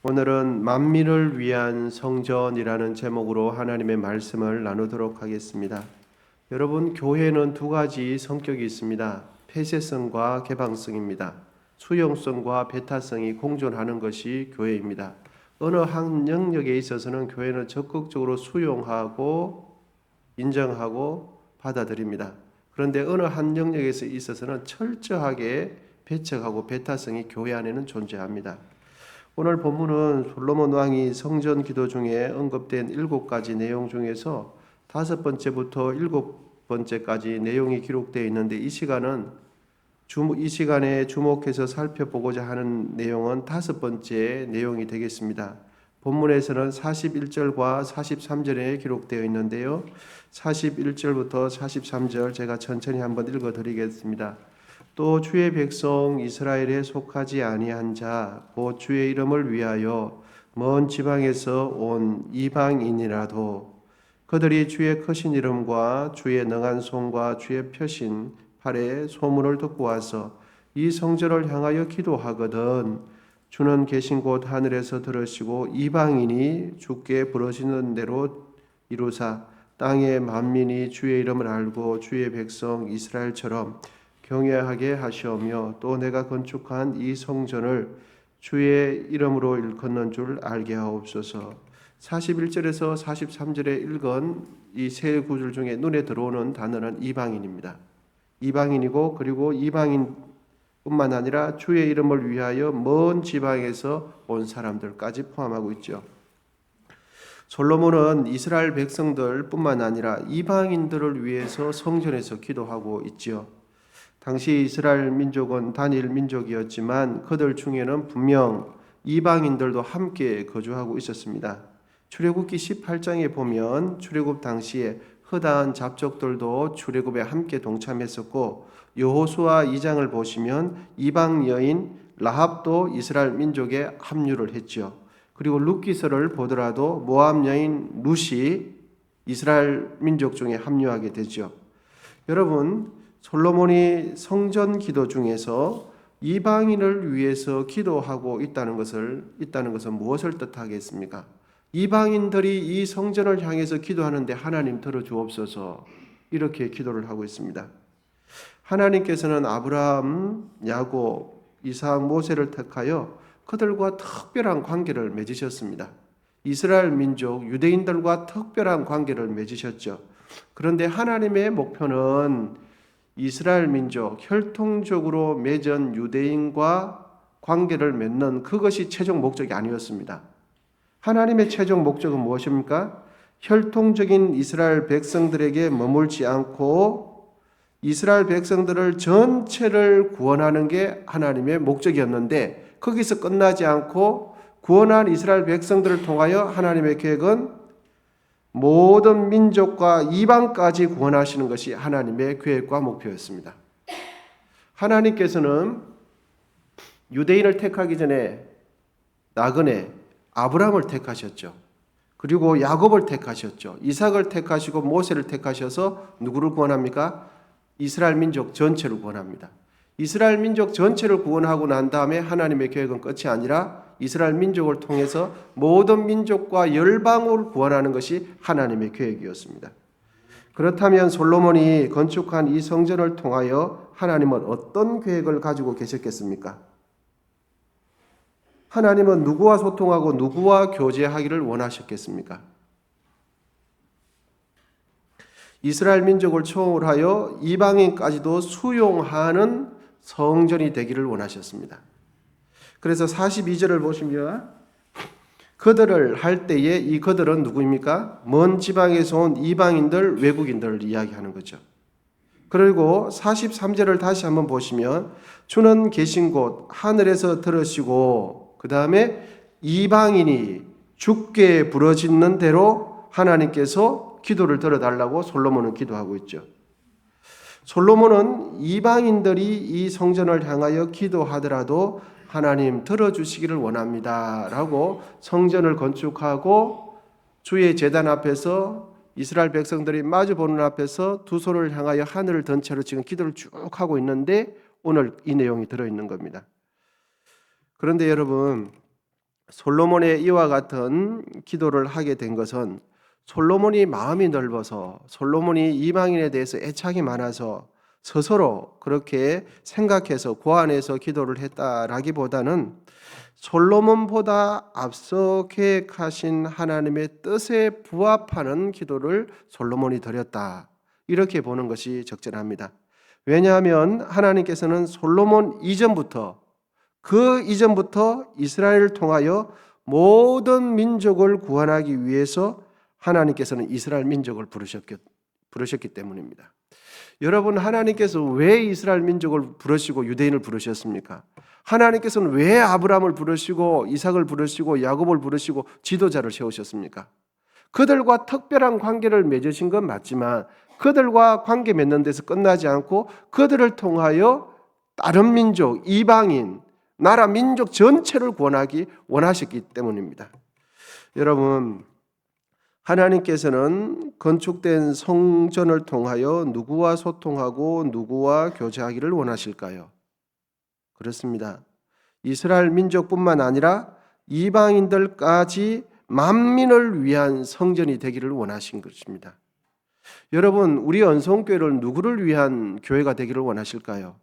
오늘은 만민을 위한 성전이라는 제목으로 하나님의 말씀을 나누도록 하겠습니다. 여러분, 교회는 두 가지 성격이 있습니다. 폐쇄성과 개방성입니다. 수용성과 배타성이 공존하는 것이 교회입니다. 어느 한 영역에 있어서는 교회는 적극적으로 수용하고 인정하고 받아들입니다. 그런데 어느 한 영역에 있어서는 철저하게 배척하고 배타성이 교회 안에는 존재합니다. 오늘 본문은 솔로몬 왕이 성전 기도 중에 언급된 7가지 내용 중에서 5번째부터 7번째까지 내용이 기록되어 있는데 이 시간에 주목해서 살펴보고자 하는 내용은 5번째 내용이 되겠습니다. 본문에서는 41절과 43절에 기록되어 있는데요. 41절부터 43절 제가 천천히 한번 읽어드리겠습니다. 또 주의 백성 이스라엘에 속하지 아니한 자 곧 주의 이름을 위하여 먼 지방에서 온 이방인이라도 그들이 주의 크신 이름과 주의 능한 손과 주의 펴신 팔의 소문을 듣고 와서 이 성전을 향하여 기도하거든 주는 계신 곳 하늘에서 들으시고 이방인이 주께 부르시는 대로 이루사 땅의 만민이 주의 이름을 알고 주의 백성 이스라엘처럼 경외하게 하시오며 또 내가 건축한 이 성전을 주의 이름으로 일컫는 줄 알게 하옵소서. 41절에서 43절에 읽은 이 세 구절 중에 눈에 들어오는 단어는 이방인입니다. 이방인이고 그리고 이방인뿐만 아니라 주의 이름을 위하여 먼 지방에서 온 사람들까지 포함하고 있죠. 솔로몬은 이스라엘 백성들뿐만 아니라 이방인들을 위해서 성전에서 기도하고 있지요. 당시 이스라엘 민족은 단일 민족이었지만 그들 중에는 분명 이방인들도 함께 거주하고 있었습니다. 출애굽기 18장에 보면 출애굽 당시에 허다한 잡족들도 출애굽에 함께 동참했었고 여호수아 2장을 보시면 이방 여인 라합도 이스라엘 민족에 합류를 했죠. 그리고 룻기서를 보더라도 모압 여인 룻이 이스라엘 민족 중에 합류하게 되죠. 여러분, 솔로몬이 성전 기도 중에서 이방인을 위해서 기도하고 있다는 것은 무엇을 뜻하겠습니까? 이방인들이 이 성전을 향해서 기도하는데 하나님 들어주옵소서 이렇게 기도를 하고 있습니다. 하나님께서는 아브라함, 야곱, 이삭, 모세를 택하여 그들과 특별한 관계를 맺으셨습니다. 이스라엘 민족, 유대인들과 특별한 관계를 맺으셨죠. 그런데 하나님의 목표는 이스라엘 민족, 혈통적으로 맺은 유대인과 관계를 맺는 그것이 최종 목적이 아니었습니다. 하나님의 최종 목적은 무엇입니까? 혈통적인 이스라엘 백성들에게 머물지 않고 이스라엘 백성들을 전체를 구원하는 게 하나님의 목적이었는데 거기서 끝나지 않고 구원한 이스라엘 백성들을 통하여 하나님의 계획은 모든 민족과 이방까지 구원하시는 것이 하나님의 계획과 목표였습니다. 하나님께서는 유대인을 택하기 전에 나그네 아브라함을 택하셨죠. 그리고 야곱을 택하셨죠. 이삭을 택하시고 모세를 택하셔서 누구를 구원합니까? 이스라엘 민족 전체를 구원합니다. 이스라엘 민족 전체를 구원하고 난 다음에 하나님의 계획은 끝이 아니라 이스라엘 민족을 통해서 모든 민족과 열방을 구원하는 것이 하나님의 계획이었습니다. 그렇다면 솔로몬이 건축한 이 성전을 통하여 하나님은 어떤 계획을 가지고 계셨겠습니까? 하나님은 누구와 소통하고 누구와 교제하기를 원하셨겠습니까? 이스라엘 민족을 초월을 하여 이방인까지도 수용하는 성전이 되기를 원하셨습니다. 그래서 42절을 보시면 그들을 할 때에 이 그들은 누구입니까? 먼 지방에서 온 이방인들, 외국인들을 이야기하는 거죠. 그리고 43절을 다시 한번 보시면 주는 계신 곳 하늘에서 들으시고 그 다음에 이방인이 주께 부르짖는 대로 하나님께서 기도를 들어달라고 솔로몬은 기도하고 있죠. 솔로몬은 이방인들이 이 성전을 향하여 기도하더라도 하나님 들어주시기를 원합니다 라고 성전을 건축하고 주의 제단 앞에서 이스라엘 백성들이 마주보는 앞에서 두 손을 향하여 하늘을 든 채로 지금 기도를 쭉 하고 있는데 오늘 이 내용이 들어있는 겁니다. 그런데 여러분, 솔로몬의 이와 같은 기도를 하게 된 것은 솔로몬이 마음이 넓어서, 솔로몬이 이방인에 대해서 애착이 많아서 스스로 그렇게 생각해서 고안해서 기도를 했다라기보다는 솔로몬보다 앞서 계획하신 하나님의 뜻에 부합하는 기도를 솔로몬이 드렸다, 이렇게 보는 것이 적절합니다. 왜냐하면 하나님께서는 솔로몬 이전부터, 그 이전부터 이스라엘을 통하여 모든 민족을 구원하기 위해서 하나님께서는 이스라엘 민족을 부르셨기 때문입니다. 여러분, 하나님께서 왜 이스라엘 민족을 부르시고 유대인을 부르셨습니까? 하나님께서는 왜 아브라함을 부르시고 이삭을 부르시고 야곱을 부르시고 지도자를 세우셨습니까? 그들과 특별한 관계를 맺으신 건 맞지만 그들과 관계 맺는 데서 끝나지 않고 그들을 통하여 다른 민족, 이방인, 나라 민족 전체를 구원하기 원하셨기 때문입니다. 여러분, 하나님께서는 건축된 성전을 통하여 누구와 소통하고 누구와 교제하기를 원하실까요? 그렇습니다. 이스라엘 민족뿐만 아니라 이방인들까지 만민을 위한 성전이 되기를 원하신 것입니다. 여러분, 우리 언성교회를 누구를 위한 교회가 되기를 원하실까요?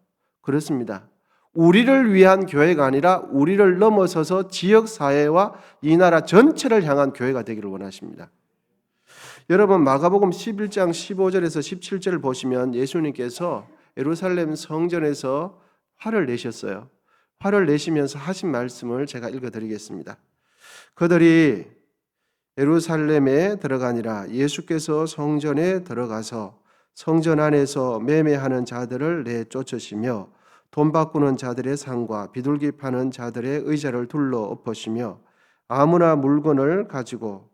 그렇습니다. 우리를 위한 교회가 아니라 우리를 넘어서서 지역사회와 이 나라 전체를 향한 교회가 되기를 원하십니다. 여러분, 마가복음 11장 15절에서 17절을 보시면 예수님께서 예루살렘 성전에서 화를 내셨어요. 화를 내시면서 하신 말씀을 제가 읽어드리겠습니다. 그들이 예루살렘에 들어가니라. 예수께서 성전에 들어가서 성전 안에서 매매하는 자들을 내쫓으시며 돈 바꾸는 자들의 상과 비둘기 파는 자들의 의자를 둘러 엎으시며 아무나 물건을 가지고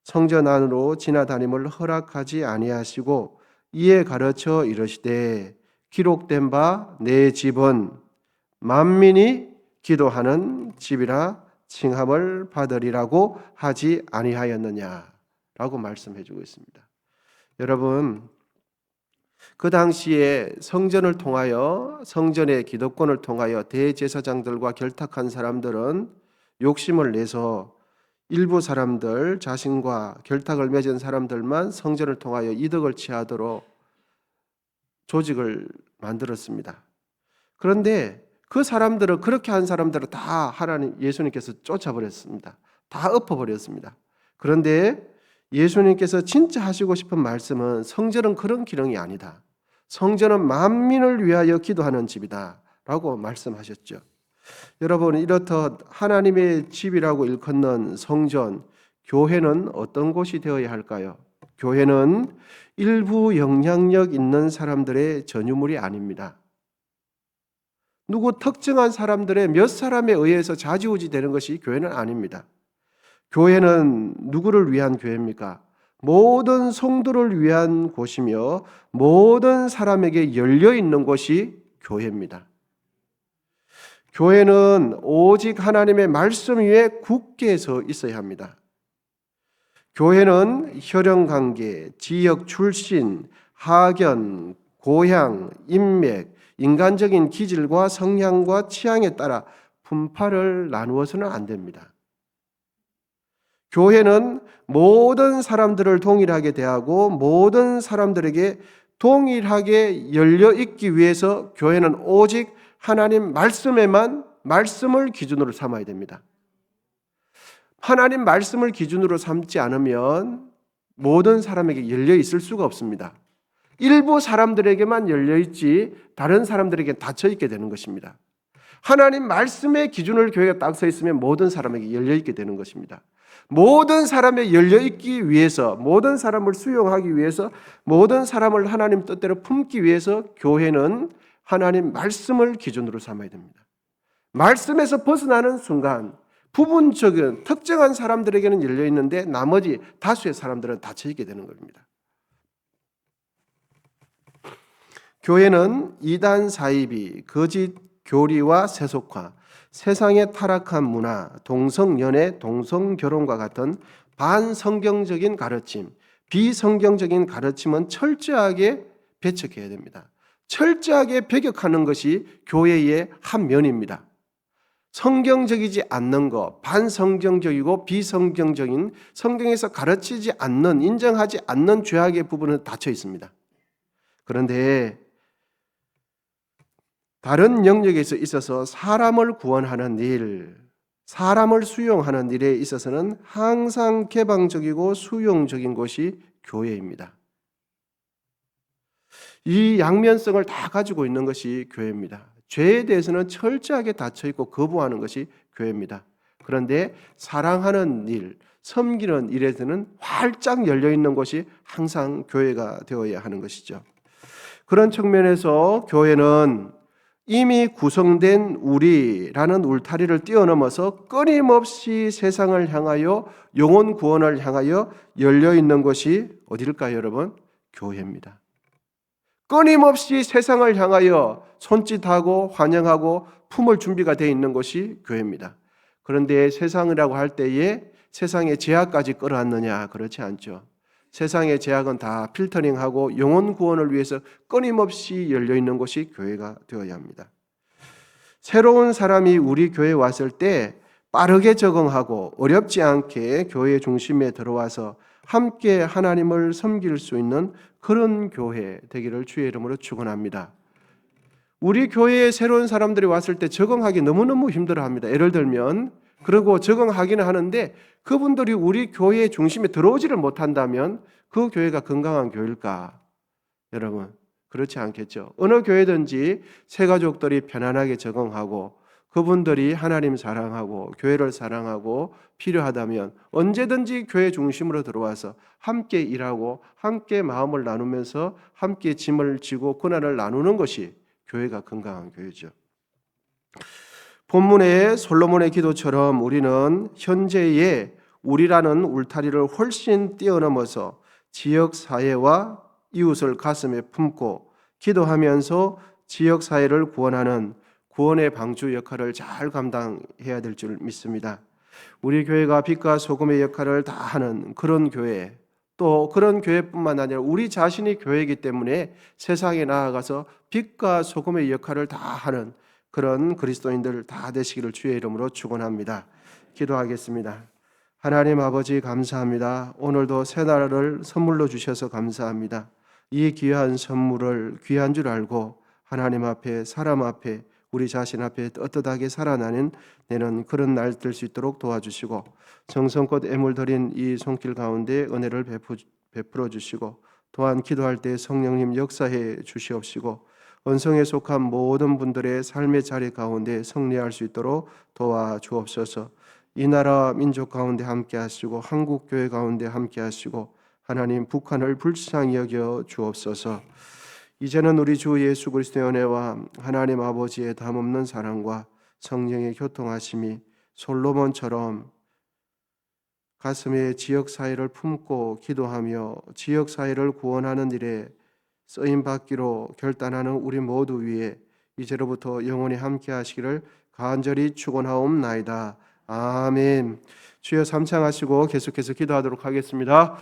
성전 안으로 지나다님을 허락하지 아니하시고 이에 가르쳐 이르시되 기록된 바 내 집은 만민이 기도하는 집이라 칭함을 받으리라고 하지 아니하였느냐라고 말씀해 주고 있습니다. 여러분, 그 당시에 성전을 통하여, 성전의 기득권을 통하여 대제사장들과 결탁한 사람들은 욕심을 내서 일부 사람들, 자신과 결탁을 맺은 사람들만 성전을 통하여 이득을 취하도록 조직을 만들었습니다. 그런데 그 사람들은, 그렇게 한 사람들은 다 하나님, 예수님께서 쫓아버렸습니다. 다 엎어버렸습니다. 그런데 예수님께서 진짜 하시고 싶은 말씀은 성전은 그런 기능이 아니다. 성전은 만민을 위하여 기도하는 집이다 라고 말씀하셨죠. 여러분, 이렇듯 하나님의 집이라고 일컫는 성전, 교회는 어떤 곳이 되어야 할까요? 교회는 일부 영향력 있는 사람들의 전유물이 아닙니다. 누구 특정한 사람들의 몇 사람에 의해서 좌지우지 되는 것이 교회는 아닙니다. 교회는 누구를 위한 교회입니까? 모든 성도를 위한 곳이며 모든 사람에게 열려 있는 곳이 교회입니다. 교회는 오직 하나님의 말씀 위에 굳게 서 있어야 합니다. 교회는 혈연관계, 지역 출신, 학연, 고향, 인맥, 인간적인 기질과 성향과 취향에 따라 분파를 나누어서는 안 됩니다. 교회는 모든 사람들을 동일하게 대하고 모든 사람들에게 동일하게 열려 있기 위해서 교회는 오직 하나님 말씀에만, 말씀을 기준으로 삼아야 됩니다. 하나님 말씀을 기준으로 삼지 않으면 모든 사람에게 열려 있을 수가 없습니다. 일부 사람들에게만 열려 있지 다른 사람들에게 닫혀 있게 되는 것입니다. 하나님 말씀의 기준을 교회가 딱 서 있으면 모든 사람에게 열려 있게 되는 것입니다. 모든 사람에 열려 있기 위해서, 모든 사람을 수용하기 위해서, 모든 사람을 하나님 뜻대로 품기 위해서 교회는 하나님 말씀을 기준으로 삼아야 됩니다. 말씀에서 벗어나는 순간 부분적인 특정한 사람들에게는 열려 있는데 나머지 다수의 사람들은 닫혀 있게 되는 겁니다. 교회는 이단 사이비, 거짓 교리와 세속화, 세상의 타락한 문화, 동성연애, 동성결혼과 같은 반성경적인 가르침, 비성경적인 가르침은 철저하게 배척해야 됩니다. 철저하게 배격하는 것이 교회의 한 면입니다. 성경적이지 않는 것, 반성경적이고 비성경적인 성경에서 가르치지 않는, 인정하지 않는 죄악의 부분은 닫혀 있습니다. 그런데 다른 영역에서 있어서 사람을 구원하는 일, 사람을 수용하는 일에 있어서는 항상 개방적이고 수용적인 것이 교회입니다. 이 양면성을 다 가지고 있는 것이 교회입니다. 죄에 대해서는 철저하게 닫혀 있고 거부하는 것이 교회입니다. 그런데 사랑하는 일, 섬기는 일에서는 활짝 열려 있는 것이 항상 교회가 되어야 하는 것이죠. 그런 측면에서 교회는 이미 구성된 우리라는 울타리를 뛰어넘어서 끊임없이 세상을 향하여 영혼 구원을 향하여 열려 있는 것이 어디일까요, 여러분? 교회입니다. 끊임없이 세상을 향하여 손짓하고 환영하고 품을 준비가 되어 있는 것이 교회입니다. 그런데 세상이라고 할 때에 세상의 제약까지 끌어안느냐? 그렇지 않죠. 세상의 제약은 다 필터링하고 영혼 구원을 위해서 끊임없이 열려 있는 것이 교회가 되어야 합니다. 새로운 사람이 우리 교회에 왔을 때 빠르게 적응하고 어렵지 않게 교회 중심에 들어와서 함께 하나님을 섬길 수 있는 그런 교회 되기를 주의 이름으로 축원합니다. 우리 교회에 새로운 사람들이 왔을 때 적응하기 너무너무 힘들어합니다. 예를 들면 그리고 적응하기는 하는데 그분들이 우리 교회 중심에 들어오지를 못한다면 그 교회가 건강한 교회일까? 여러분 그렇지 않겠죠. 어느 교회든지 새 가족들이 편안하게 적응하고 그분들이 하나님 사랑하고 교회를 사랑하고 필요하다면 언제든지 교회 중심으로 들어와서 함께 일하고 함께 마음을 나누면서 함께 짐을 지고 고난을 나누는 것이 교회가 건강한 교회죠. 본문의 솔로몬의 기도처럼 우리는 현재의 우리라는 울타리를 훨씬 뛰어넘어서 지역사회와 이웃을 가슴에 품고 기도하면서 지역사회를 구원하는 구원의 방주 역할을 잘 감당해야 될 줄 믿습니다. 우리 교회가 빛과 소금의 역할을 다 하는 그런 교회, 또 그런 교회뿐만 아니라 우리 자신이 교회이기 때문에 세상에 나아가서 빛과 소금의 역할을 다 하는 그런 그리스도인들 다 되시기를 주의 이름으로 축원합니다. 기도하겠습니다. 하나님 아버지 감사합니다. 오늘도 새 날을 선물로 주셔서 감사합니다. 이 귀한 선물을 귀한 줄 알고 하나님 앞에 사람 앞에 우리 자신 앞에 떳떳하게 살아나는 내는 그런 날 될 수 있도록 도와주시고 정성껏 애물 드린 이 손길 가운데 은혜를 베풀어 주시고 또한 기도할 때 성령님 역사해 주시옵시고 언성에 속한 모든 분들의 삶의 자리 가운데 승리할 수 있도록 도와주옵소서. 이 나라 민족 가운데 함께 하시고 한국 교회 가운데 함께 하시고 하나님 북한을 불쌍히 여겨 주옵소서. 이제는 우리 주 예수 그리스도의 은혜와 하나님 아버지의 담없는 사랑과 성령의 교통하심이 솔로몬처럼 가슴에 지역사회를 품고 기도하며 지역사회를 구원하는 일에 쓰임받기로 결단하는 우리 모두 위에 이제로부터 영원히 함께 하시기를 간절히 축원하옵나이다. 아멘. 주여 삼창하시고 계속해서 기도하도록 하겠습니다.